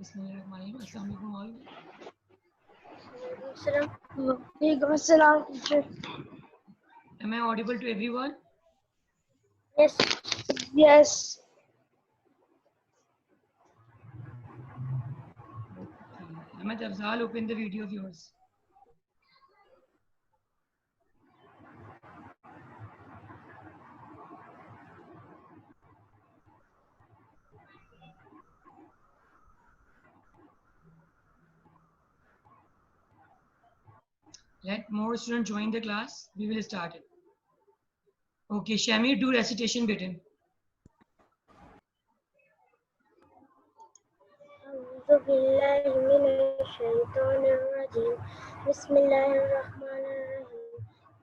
Bismillahirrahmanirrahim. Assalamu alaikum all. Walaikum assalam, teacher. Am I audible to everyone? Yes. Yes. Okay. Ahmed Afzal, open the video of yours. Let more students join the class. We will start it. Okay, Shamir, do recitation button. أعوذ بالله من الشيطان الرجيم بسم الله الرحمن الرحيم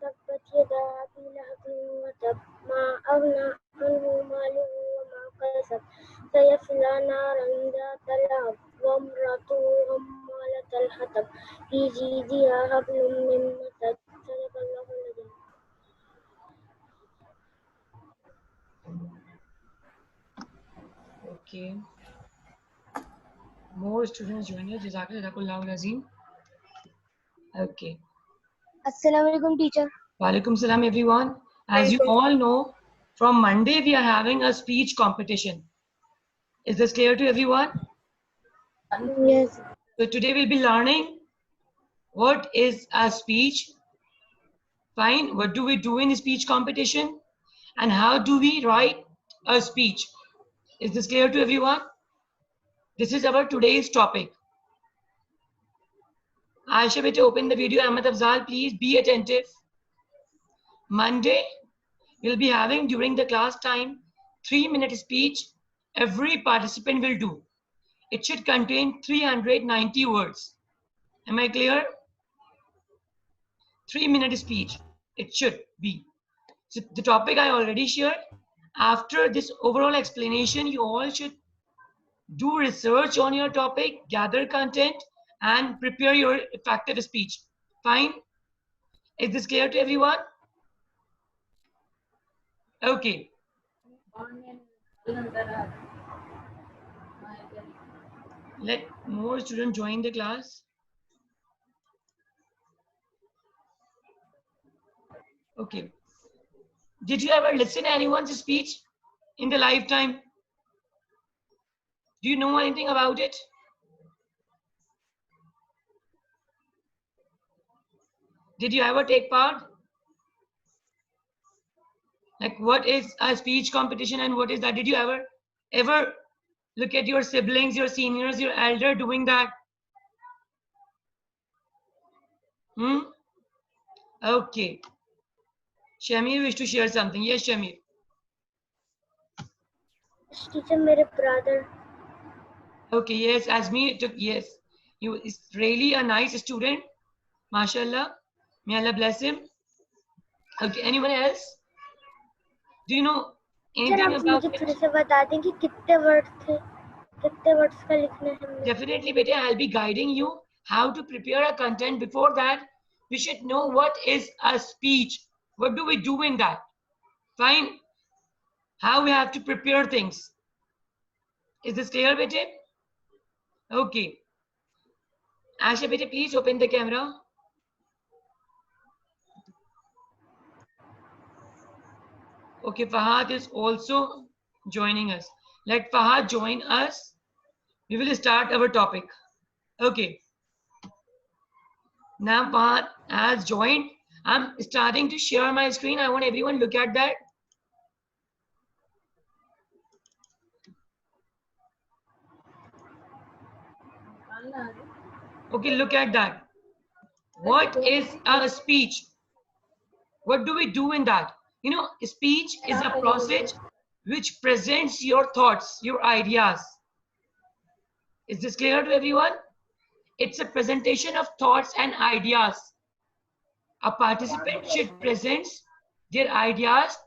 تبت يدا أبي لهب وتب ما أغنى عنه ماله وما كسب سيصلى نارا ذات لهب وامرأته حمالة الحطب في جيدها حبل من مسد صدق الله العظيم. Okay. More students join us. Jazakallahu Nazim. Okay. Assalamu alaikum, teacher. Walaikum salam, everyone. As you all know, from Monday we are having a speech competition. Is this clear to everyone? Yes. So today we'll be learning what is a speech. Fine. What do we do in a speech competition? And how do we write a speech? Is this clear to everyone? This is our today's topic. Aisha, beta, open the video. Ahmed Afzal, please be attentive. Monday, we'll be having during the class time 3-minute speech. Every participant will do. It should contain 390 words. Am I clear? 3-minute speech. It should be. So the topic I already shared. After this overall explanation, you all should do research on your topic, gather content, and prepare your effective speech. Fine? Is this clear to everyone? Okay. Let more students join the class. Okay. Did you ever listen to anyone's speech in the lifetime? Do you know anything about it? Did you ever take part? Like, what is a speech competition and what is that? Did you ever look at your siblings, your seniors, your elder doing that? Okay. Shamir wish to share something. Yes, Shamir. Teacher, my brother. Okay, yes, Azmi took, yes. He is really a nice student. MashaAllah. May Allah bless him. Okay, anyone else? Do you know anything about it? मुझे से बता दें कि कितने word थे, कितने words का लिखना है? Definitely, beta, I'll be guiding you how to prepare a content. Before that, we should know what is a speech. What do we do in that? Fine. How we have to prepare things. Is this clear, beta? Okay. Asha, beta, please open the camera. Okay, Fahad is also joining us. Let Fahad join us. We will start our topic. Okay. Now Fahad has joined. I'm starting to share my screen. I want everyone look at that. Okay, look at that. What is a speech? What do we do in that? You know, speech is a process which presents your thoughts, your ideas. Is this clear to everyone? It's a presentation of thoughts and ideas. A participant should present their ideas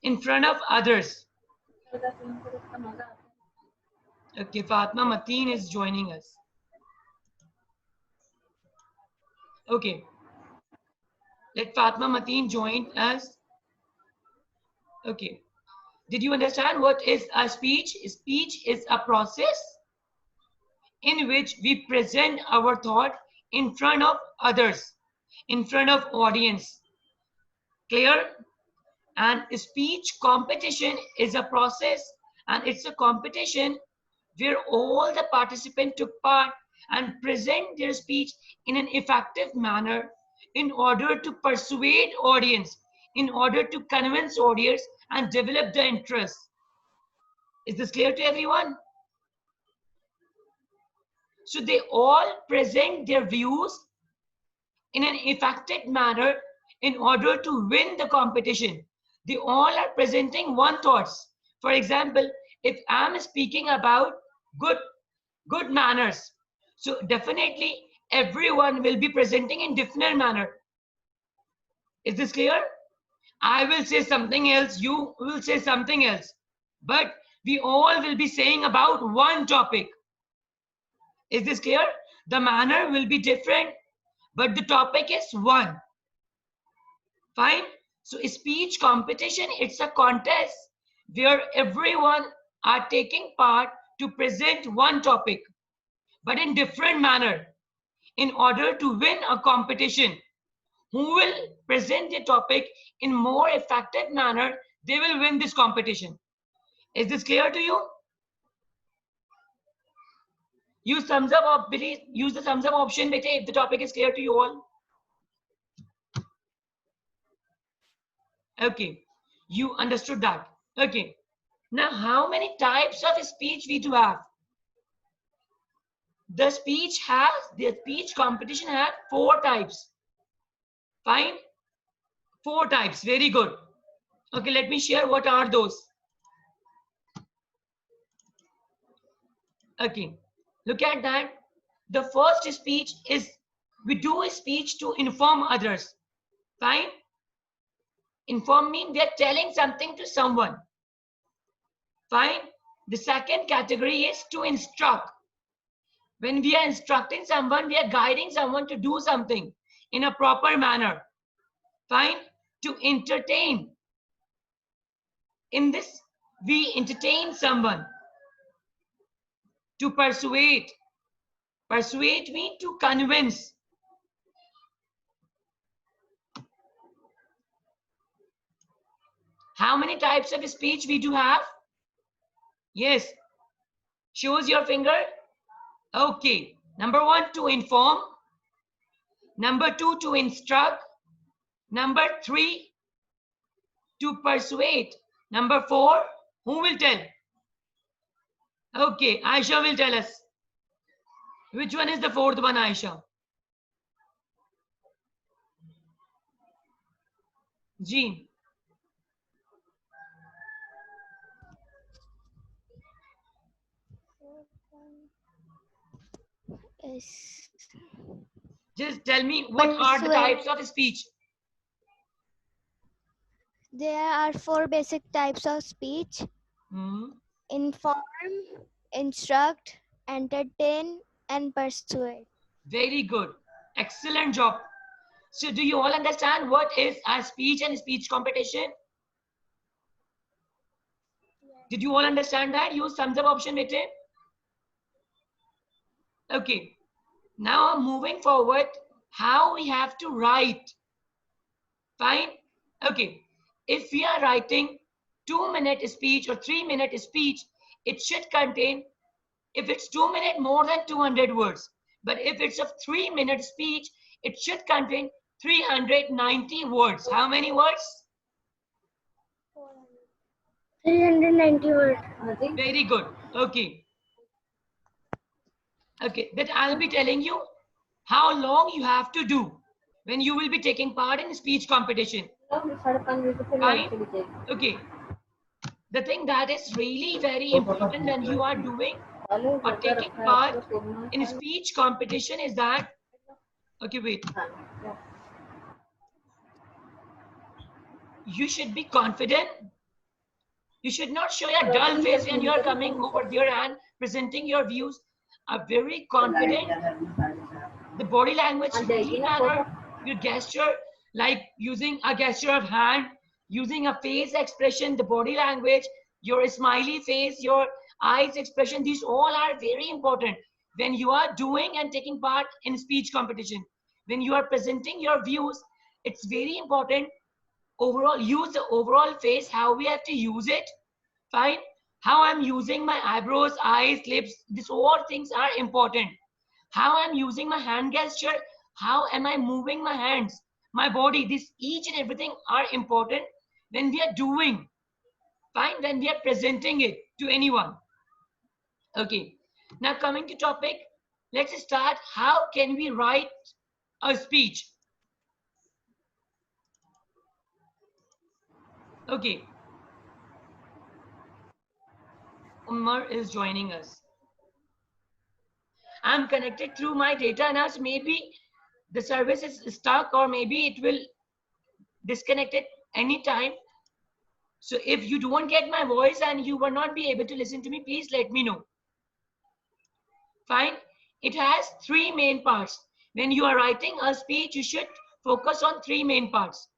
in front of others. Okay, Fatma Mateen is joining us. Okay. Let Fatma Mateen join us. Okay. Did you understand what is a speech? Speech is a process in which we present our thought in front of others, in front of audience. Clear? And speech competition is a process, and it's a competition where all the participants took part and present their speech in an effective manner in order to persuade audience, in order to convince audience and develop the interest. Is this clear to everyone? So they all present their views in an effective manner in order to win the competition. They all are presenting one thoughts. For example, if I'm speaking about good manners, so definitely everyone will be presenting in different manner. Is this clear? I will say something else, you will say something else, but we all will be saying about one topic. Is this clear? The manner will be different, but the topic is one. Fine. So speech competition, it's a contest where everyone are taking part to present one topic, but in different manner in order to win a competition. Who will present the topic in more effective manner, they will win this competition. Is this clear to you? Use thumbs up or please use the thumbs up option if the topic is clear to you all. Okay, you understood that. Okay, now how many types of speech we do have? The speech competition has 4 types. Fine, 4 types, very good. Okay, let me share what are those. Okay, look at that. The first speech is we do a speech to inform others. Fine. Inform means we are telling something to someone. Fine. The second category is to instruct. When we are instructing someone, we are guiding someone to do something in a proper manner. Fine. To entertain. In this, we entertain someone. To persuade. Persuade means to convince. How many types of speech we do have? Yes. Shows your finger. Okay. Number 1, to inform. Number 2, to instruct. Number 3, to persuade. Number 4, who will tell? Okay, Aisha will tell us. Which one is the 4th one, Aisha? G. Yes. Just tell me what are the types of speech? There are 4 basic types of speech. Inform, instruct, entertain, and persuade. Very good. Excellent job. So do you all understand what is a speech and speech competition? Did you all understand that? Use thumbs up option, bete. Okay. Now moving forward, how we have to write. Fine. Okay. If we are writing 2-minute speech or 3-minute speech, it should contain, if it's 2 minutes, more than 200 words. But if it's a 3-minute speech, it should contain 390 words. How many words? 390 words. Very good. Okay. Okay, that I'll be telling you how long you have to do when you will be taking part in speech competition. Fine? Okay. The thing that is really very important when you are doing or taking part in speech competition is that, okay, wait. You should be confident. You should not show your dull face when you are coming over there and presenting your views. A very confident, the body language really matter. Your gesture, like using a gesture of hand, using a face expression, the body language, your smiley face, your eyes expression, these all are very important. when you are doing and taking part in speech competition, when you are presenting your views, it's very important. Overall, use the overall face, how we have to use it. Fine. How I'm using my eyebrows, eyes, lips, these all things are important. How I'm using my hand gesture, how am I moving my hands, my body, this each and everything are important when we are doing. Fine, when we are presenting it to anyone. Okay. Now coming to topic, let's start. How can we write a speech? Okay. Umar is joining us. I'm connected through my data now, so maybe the service is stuck or maybe it will disconnect it anytime. So if you don't get my voice and you will not be able to listen to me, please let me know. Fine. It has three main parts. When you are writing a speech, you should focus on three main parts.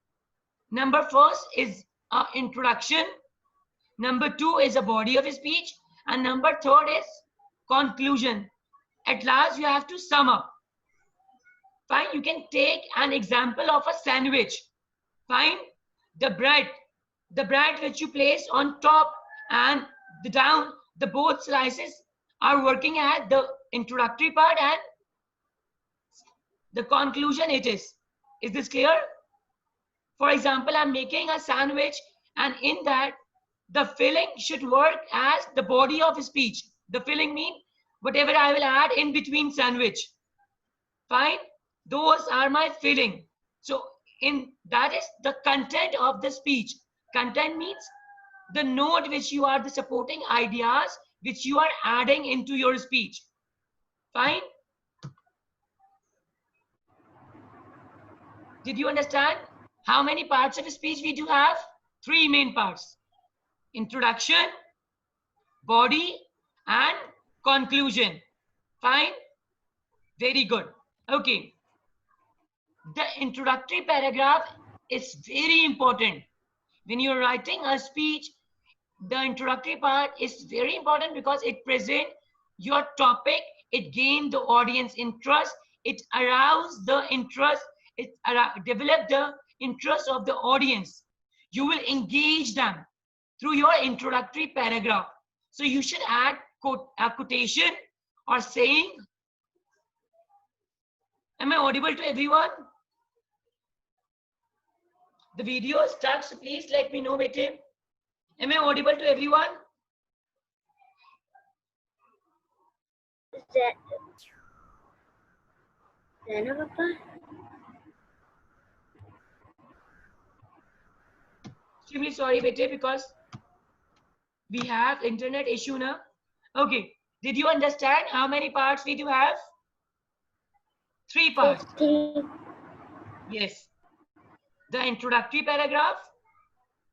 Number first is introduction. Number two is a body of speech. And number third is conclusion. At last, you have to sum up. Fine. You can take an example of a sandwich. Fine. The bread which you place on top and the down, the both slices are working at the introductory part and the conclusion it is. Is this clear? For example, I'm making a sandwich and in that the filling should work as the body of speech. The filling means whatever I will add in between sandwich. Fine. Those are my filling. So in that is the content of the speech. Content means the note which you are the supporting ideas which you are adding into your speech. Fine. Did you understand how many parts of speech we do have? Three main parts: introduction, body, and conclusion. Fine. Very good. Okay. The introductory paragraph is very important. When you're writing a speech, the introductory part is very important because it presents your topic, it gains the audience interest, it arouses the interest, it develops the interest of the audience. You will engage them through your introductory paragraph. So you should add a quotation or saying. Am I audible to everyone? The video is stuck, so please let me know, bete. Am I audible to everyone? Extremely sorry, bete, because we have internet issue now. Okay. Did you understand how many parts we do have? Three parts. Yes. The introductory paragraph.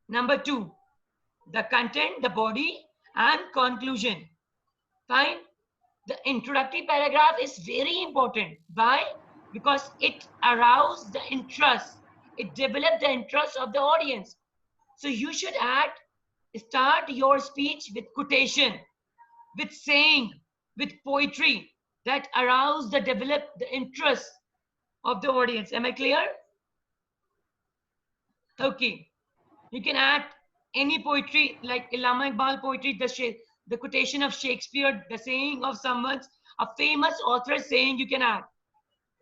Number two, the content, the body, and conclusion. Fine. The introductory paragraph is very important. Why? Because it arouses the interest. It develops the interest of the audience. So you should start your speech with quotation, with saying, with poetry that arouse develop the interest of the audience. Am I clear? Okay. You can add any poetry like Allama Iqbal poetry, the quotation of Shakespeare, the saying of a famous author saying you can add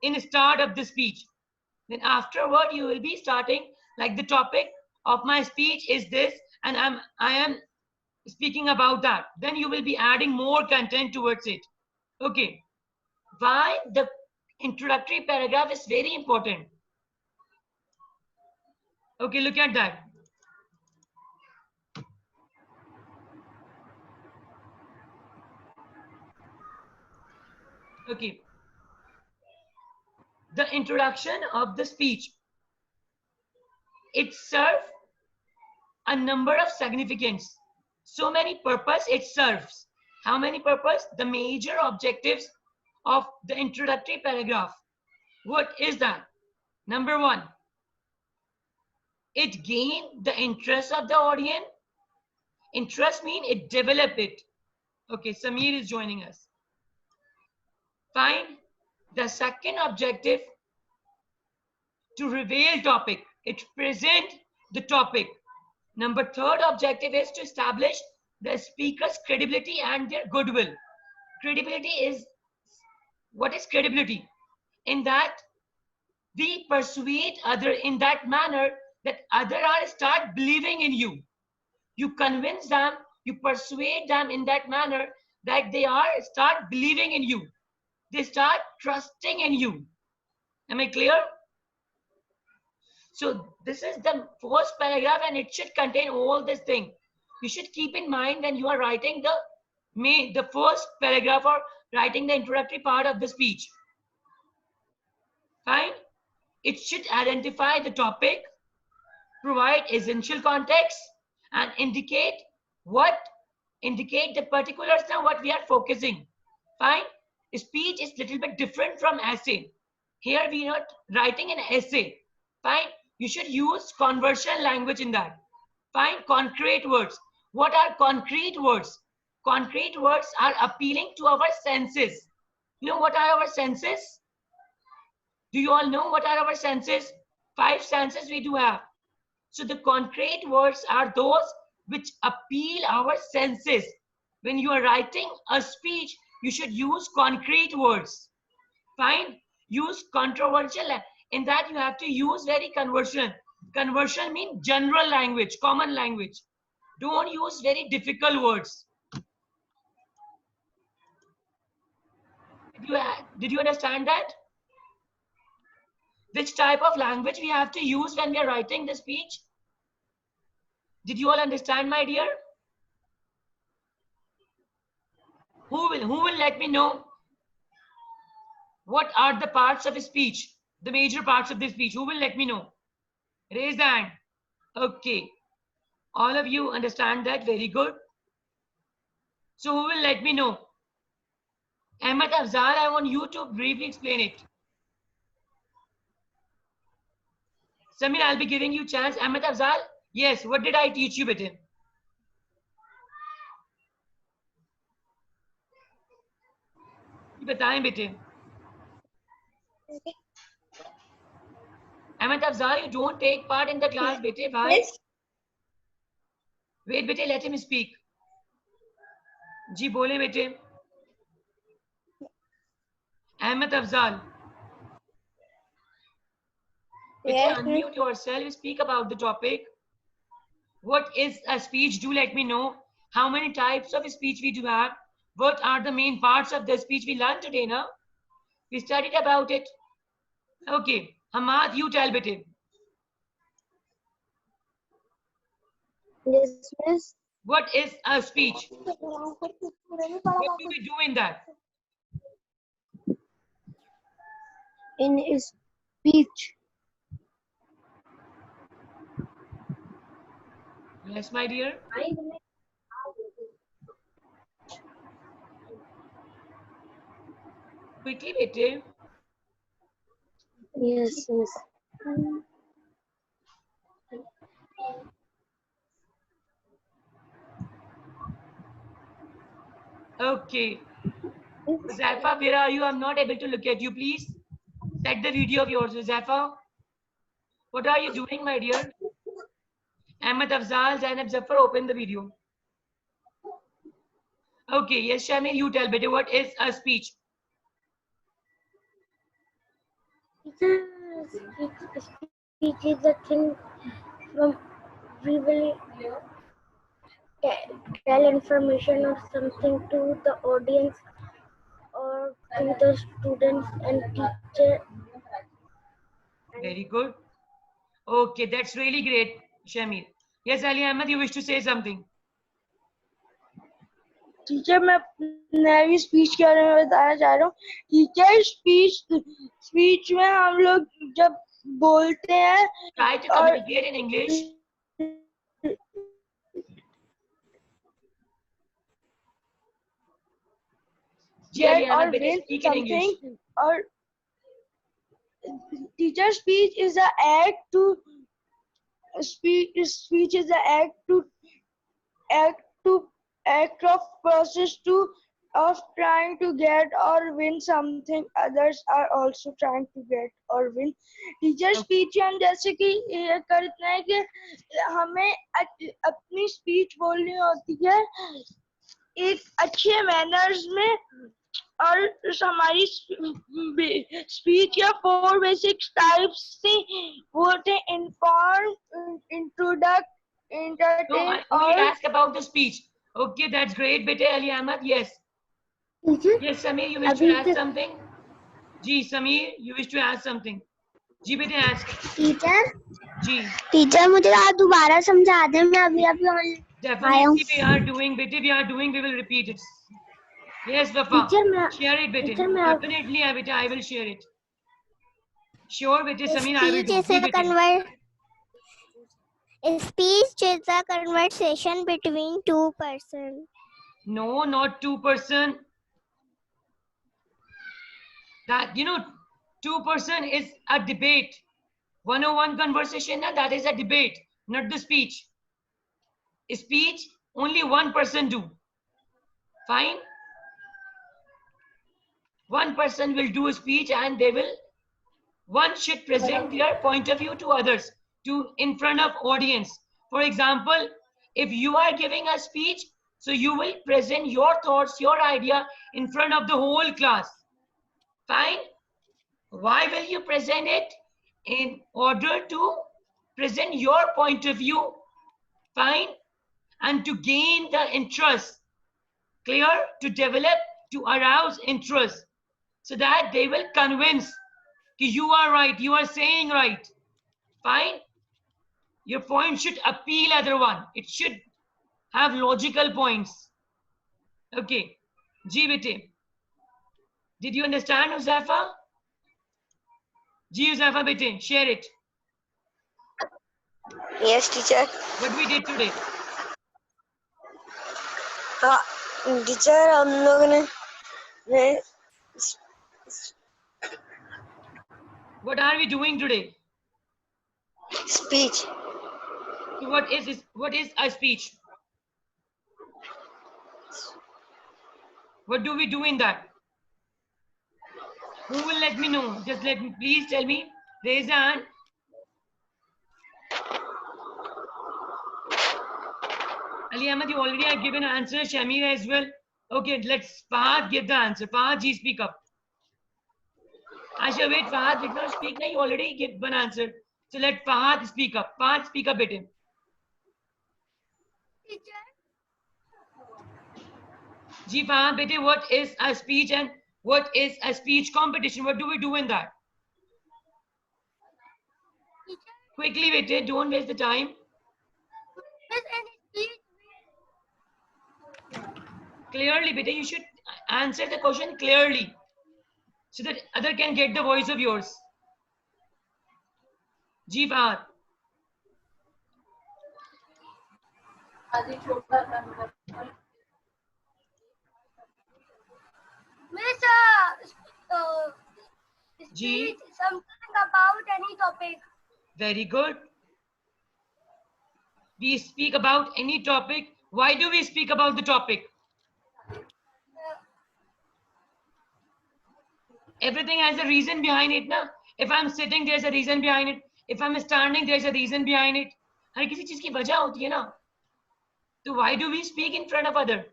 in the start of the speech. Then afterward, you will be starting like the topic of my speech is this, and I am speaking about that. Then you will be adding more content towards it. Okay. Why the introductory paragraph is very important. Okay, look at that. Okay. The introduction of the speech. It serves a number of significance. So many purpose it serves. How many purpose? The major objectives of the introductory paragraph. What is that? Number one, it gained the interest of the audience. Interest means it develop it. Okay, Samir is joining us. Fine. The second objective, to reveal topic. It present the topic. Number third objective is to establish the speaker's credibility and their goodwill. Credibility is, what is credibility? In that we persuade other in that manner that other are start believing in you. You convince them, you persuade them in that manner that they are start believing in you. They start trusting in you. Am I clear? So this is the first paragraph and it should contain all this thing. You should keep in mind when you are writing the first paragraph or writing the introductory part of the speech. Fine. It should identify the topic, provide essential context, and indicate the particulars now what we are focusing. Fine. Speech is little bit different from essay. Here we are not writing an essay. Fine. You should use conversion language in that. Fine. Concrete words. What are concrete words? Concrete words are appealing to our senses. You know what are our senses? Do you all know what are our senses? 5 senses we do have. So the concrete words are those which appeal our senses. When you are writing a speech, you should use concrete words. Fine. Use controversial. In that you have to use very conversion. Conversion means general language, common language. Don't use very difficult words. Did you understand that? Which type of language we have to use when we are writing the speech? Did you all understand, my dear? Who will let me know what are the parts of a speech, the major parts of the speech? Who will let me know? Raise the hand. Okay. All of you understand that. Very good. So who will let me know? Ahmed Afzal, I want you to briefly explain it. Samir, I'll be giving you chance. Ahmed Afzal, yes, what did I teach you with him? बताएं बेटे. Ahmed Afzal, you don't take part in the class, bete. Why? Yes. Wait, bete, let him speak. जी बोले बेटे. Ahmed Afzal. Yes. Unmute yourself, speak about the topic. What is a speech? Do let me know. How many types of speech we do have? What are the main parts of the speech we learned today, na? We studied about it. Okay. Hamad, you tell bete. Yes, miss. What is a speech? What do we do in that? In a speech, Yes, my dear. Quickly, bete. yes, yes. Okay. Zafa, where are you? I'm not able to look at you. Please set the video of yours. Zafa, what are you doing, my dear? Ahmed Afzal, Zainab Zafar, open the video. Okay, yes, Shamil, you tell better. What is a speech? Speech is a thing from we will tell information or something to the audience or to the students and teacher. Very good. Okay, that's really great, Shamil. Yes, Ali Ahmed, you wish to say something? Teacher मैं नई speech के बारे में बताना चाह रहा हूँ. Teacher speech में हम लोग जब बोलते हैं Try to communicate in English. or win something, or teacher speech is an act to speech is an act of process to of trying to get or win something, others are also trying to get or win. Teacher speech हम जैसे कि ये करते हैं कि हमें अपनी speech बोलनी होती है एक अच्छे मैनर्स में, और हमारी स्पीच या 4 बेसिक टाइप्स थी, वो थे inform, इंट्रोडक्ट, No, entertain I only और ask about the speech. Okay, that's great, bete Ali Ahmad. Yes. Teacher Yes, Samir, you wish to अभी ask something? Ji, Samir, you wish to ask something? Ji, bete ask. Teacher Ji, teacher मुझे आप दोबारा समझा दें, मैं अभी अभी definitely we are doing, bete, we are doing, we will repeat it. Yes, Wafa. Share it, bete. Definitely, bete, I will share it. Sure, bete, Samir, I will do. Ji, bete. Speech is a conversation between two persons. No, not 2%. That, 2% is a debate. 101 conversation, that is a debate, not the speech. Speech, only one person do. Fine? One person will do a speech and one should present their point of view to others, in front of audience. For example, if you are giving a speech, so you will present your thoughts, your idea in front of the whole class. Fine? Why will you present it? In order to present your point of view. Fine? And to gain the interest. Clear? To develop, to arouse interest. So that they will convince that you are right, you are saying right. Fine? Your point should appeal other one. It should have logical points. Okay. Ji bete. Did you understand, Uzafa? Ji Uzafa bete, share it. Yes, teacher. What we did today. Teacher हम लोग ने What are we doing today? speech. So what is a speech? What do we do in that? Who will let me know? Just please tell me. Raise a hand. Ali Ahmed, you already have given an answer. Shamir as well. Okay, let's Fahad give the answer. Fahad ji, speak up. Asha, wait, Fahad did not speak. You already give one answer. So let Fahad speak up. Fahad, speak up, bete. Ji, Fahad, bete, what is a speech and what is a speech competition? What do we do in that? Quickly, bete, don't waste the time. Clearly, bete, you should answer the question clearly so that other can get the voice of yours. Ji, Fahad. Speech something about any topic. Very good. We speak about any topic. Why do we speak about the topic? Everything has a reason behind it, na? If I'm sitting, there's a reason behind it. If I'm standing, there's a reason behind it. हर किसी चीज की वजह होती है ना. So why do we speak in front of other?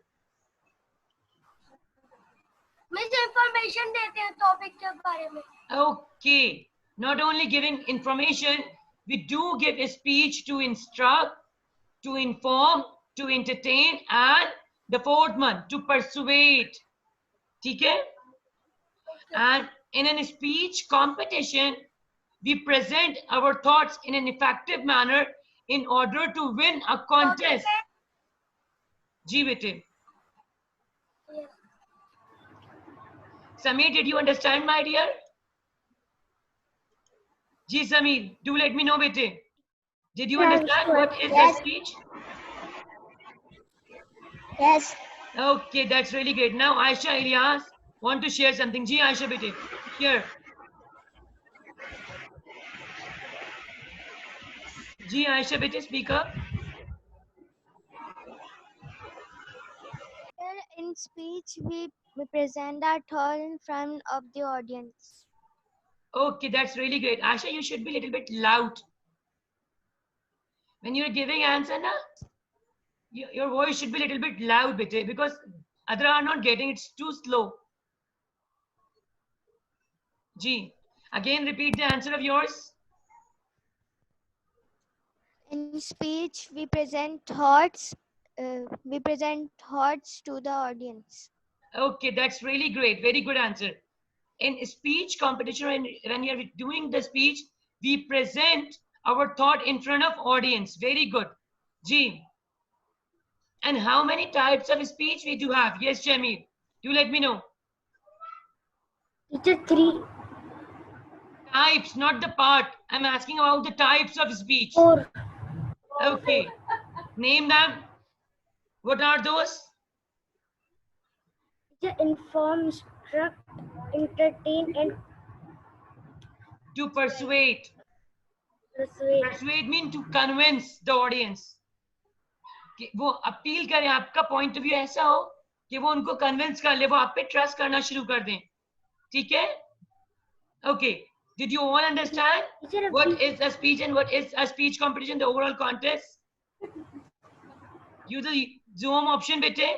Misinformation देते हैं topic के बारे में. Okay. Not only giving information, we do give a speech to instruct, to inform, to entertain, and the fourth one, to persuade. Okay? And in a speech competition, we present our thoughts in an effective manner in order to win a contest. Ji bete. Samir, did you understand, my dear? Ji Samir, do let me know, bete. Did you understand what is a speech? Yes. Okay, that's really great. Now, Aisha Ilyas want to share something. Ji Aisha bete, share. Ji Aisha bete, speak up. In speech, we present our thought in front of the audience. Okay, that's really great. Asha, you should be a little bit loud. When you're giving answer, na, your voice should be a little bit loud, bete, because other are not getting, it's too slow. G. Again, repeat the answer of yours. In speech, we present thoughts. We present thoughts to the audience. Okay, that's really great. Very good answer. In speech competition, when you're doing the speech, we present our thought in front of audience. Very good. G. And how many types of speech we do have? Yes, Jamil. You let me know. Teacher, 3. Types, not the part. I'm asking about the types of speech. 4. Okay. Name them. What are those? Teacher, inform, instruct, entertain, and To persuade. persuade. Persuade means to convince the audience. कि वो appeal करें, आपका point of view ऐसा हो कि वो उनको convince कर ले, वो आप पे ट्रस्ट करना शुरू कर दें. ठीक है? Okay. Did you all understand Teacher, what is a speech and what is a speech competition, the overall contest? Use the Zoom option, bete.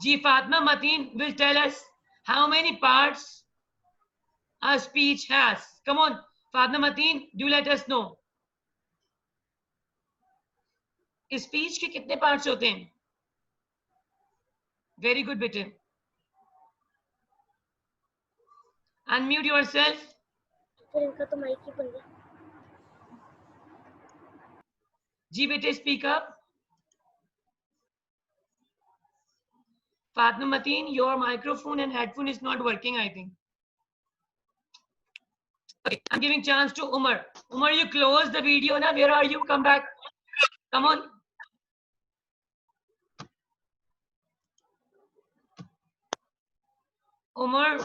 Ji, Fatma Mateen will tell us how many parts a speech has. Come on, Fatma Mateen, do let us know. Speech के कितने parts होते हैं? Very good, bete. Unmute yourself. फिर इनका तो mic ही बंद है. Ji, bete, speak up. Fatma Mateen, your microphone and headphone is not working, I think. Okay, I'm giving chance to Umar. Umar, you close the video now. Where are you? Come back. Come on. Umar,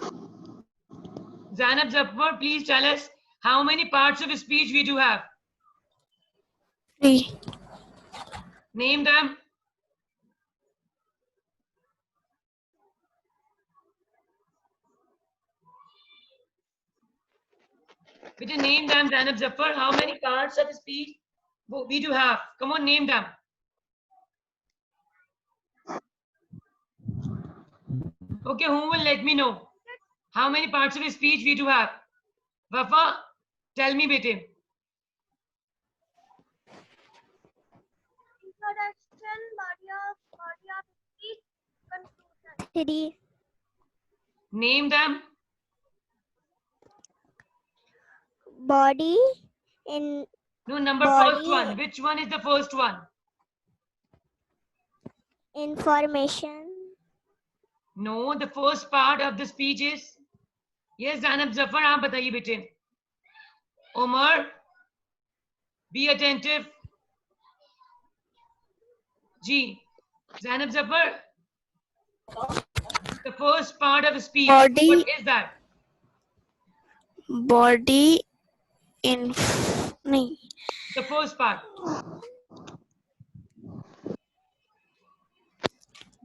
Zainab Zafar, please tell us how many parts of speech we do have. 3. Name them. Beta, name them, Zainab Zafar. How many parts of speech we do have? Come on, name them. Okay, who will let me know how many parts of speech we do have? Wafa, tell me, beta. Introduction, body of speech, conclusion. 3. Name them. Body in No, number Body. first one. Which one is the first one? information. No, the first part of the speech is. Yes, Zainab Zafar, आप बताइए बेटे. Omar, be attentive. G. Zainab Zafar. The first part of speech. Body. What is that? Body in The first part.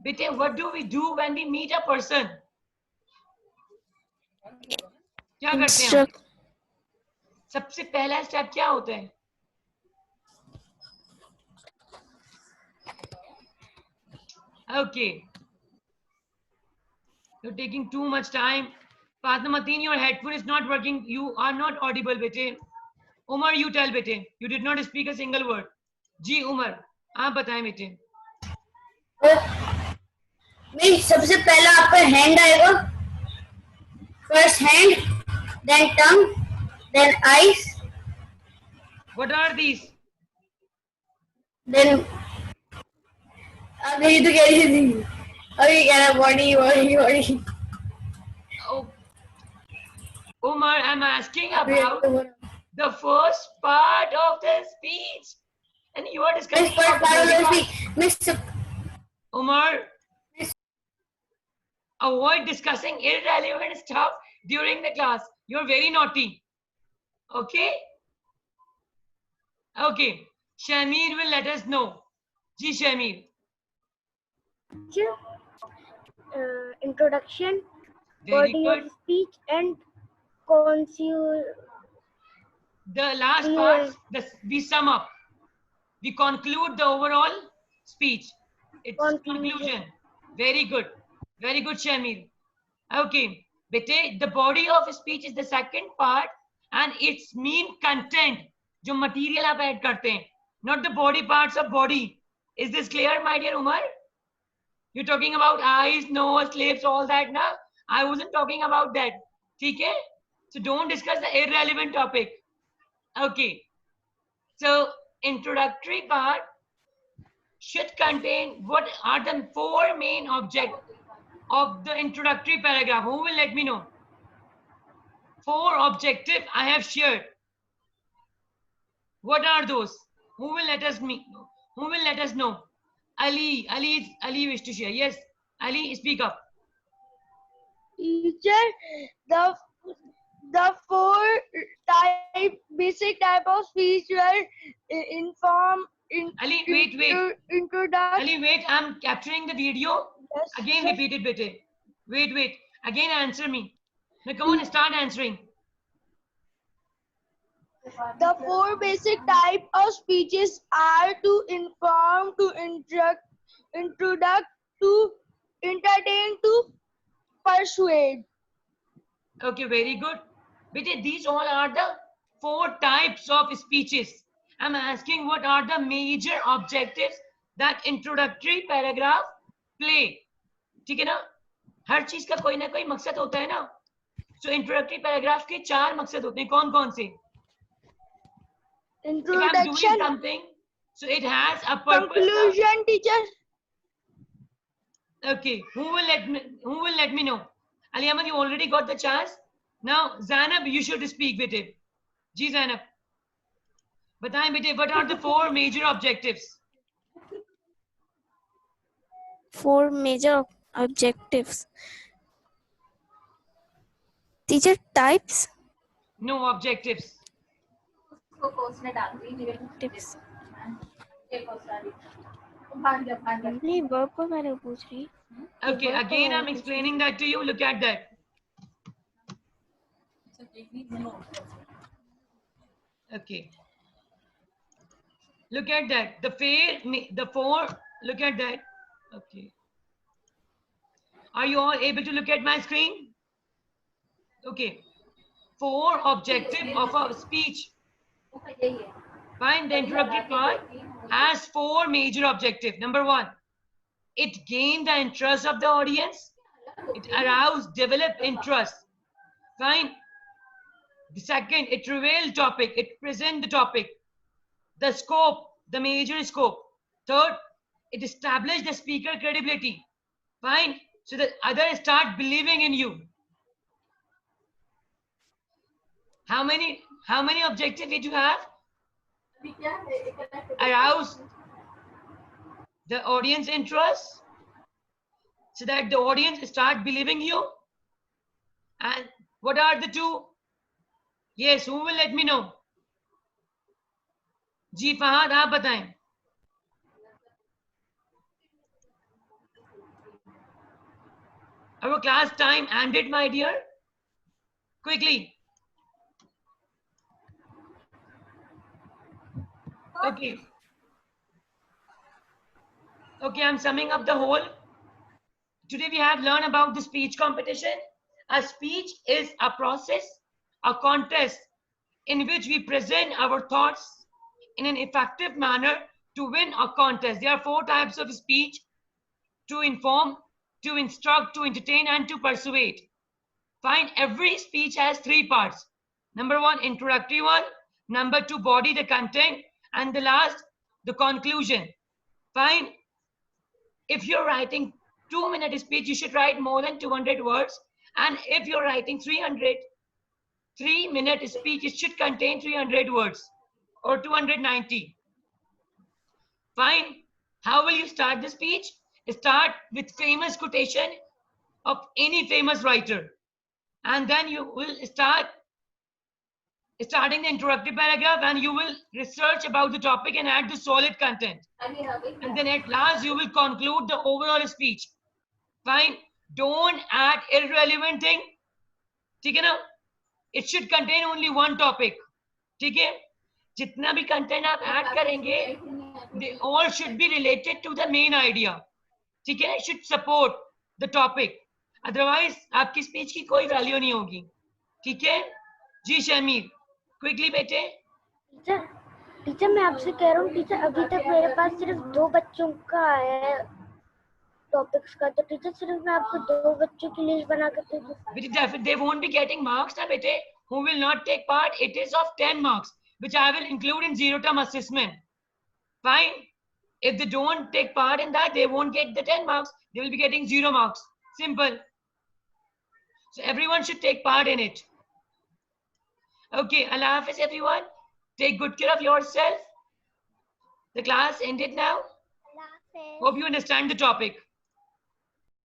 Bete, what do we do when we meet a person? क्या करते हैं हम? सबसे पहला step क्या होता है? Okay. You're taking too much time. Fatma Mateen, your headphone is not working. You are not audible, bete. Umar, you tell, bete. You did not speak a single word. जी उमर, आप बताएं बेटे. नहीं, सबसे पहला आपका हैंड आएगा. First hand, then tongue, then eyes. What are these? Then अभी तो कह रही थी, अभी कह रहा body body body. Oh, Umar, I'm asking about the first part of the speech, and you are discussing about the second part. Umar, avoid discussing irrelevant stuff during the class. You're very naughty. Okay? Okay. Shamir will let us know. Ji Shamir. introduction, Very body good. of speech, and conceal. The last part, we sum up. We conclude the overall speech. It's conclusion. Very good. Very good, Shamir. Okay. Bete, the body of speech is the second part and its mean content. जो material आप add करते हैं. Not the body parts of body. Is this clear, my dear Umar? You're talking about eyes, nose, lips, all that now? I wasn't talking about that. Okay? So don't discuss the irrelevant topic. Okay. So introductory part should contain what are the four main objects of the introductory paragraph. Who will let me know? Four objectives I have shared. What are those? Who will let us know? Ali wish to share. Yes, Ali, speak up. Teacher, the four basic type of speech were inform, Ali, wait. introduction. Ali, wait. I'm capturing the video. Yes, Again, sir. repeat it, bete. Wait. Again, answer me. Now, come on, start answering. The four basic type of speeches are to inform, to introduce, to entertain, to persuade. Okay, very good. Bete, these all are the four types of speeches. I'm asking what are the major objectives that introductory paragraph play. ठीक है ना? हर चीज का कोई ना कोई मकसद होता है ना? So introductory paragraph के चार मकसद होते हैं. कौन से? If I'm doing Introduction, something, so it has a purpose. conclusion, teacher. Okay, who will let me know? Ali Ahmad, you already got the chance. Now, Zainab, you should speak with it. Ji Zainab. बताएं बेटे, what are the four major objectives? Four major objectives. Teacher, types. No, objectives. Tips. नहीं verb को मैंने पूछ रही. Okay, again I'm explaining that to you. Look at that. Okay. Look at that. Look at that. Okay. Are you all able to look at my screen? Okay. Four objective of a speech. Fine. The introductory part has four major objectives. Number one, it gain the interest of the audience. It arouse, develop interest. Fine. The second, it reveal topic. It present the topic. The scope, the major scope. Third, it establish the speaker credibility. Fine. So that others start believing in you. How many objectives did you have? Arouse the audience interest so that the audience start believing you. And what are the two? Yes, who will let me know? जी फहद, आप बताएं. Our class time ended, my dear. Quickly. Okay. Okay, I'm summing up the whole. Today we have learned about the speech competition. A speech is a process, a contest in which we present our thoughts in an effective manner to win a contest. There are four types of speech: to inform, to instruct, to entertain, and to persuade. Fine. Every speech has three parts. Number one, introductory one. Number two, body, the content. And the last, the conclusion. Fine. If you're writing 2-minute speech, you should write more than 200 words. And if you're writing 3-minute speech, it should contain 300 words or 290. Fine. How will you start the speech? Start with famous quotation of any famous writer. And then you will start starting the introductory paragraph, and you will research about the topic and add the solid content. And then at last, you will conclude the overall speech. Fine. Don't add irrelevant thing. ठीक है ना? It should contain only one topic. ठीक है? जितना भी content आप add करेंगे, they all should be related to the main idea. ठीक है? It should support the topic. Otherwise, आपकी speech की कोई value नहीं होगी. ठीक है? जी शमीर, quickly बेटे. टीचर मैं आपसे कह रहा हूँ टीचर, अभी तक मेरे पास सिर्फ 2 बच्चों का है टॉपिक्स का, तो टीचर सिर्फ मैं आपको 2 बच्चों की लिस्ट बना कर दे दूँ. They won't be getting marks ना बेटे. Who will not take part? It is of 10 marks, which I will include in zero-term assessment. Fine. If they don't take part in that, they won't get the 10 marks. They will be getting 0 marks. Simple. So everyone should take part in it. Okay, Allah Hafiz everyone. Take good care of yourself. The class ended now. Hope you understand the topic.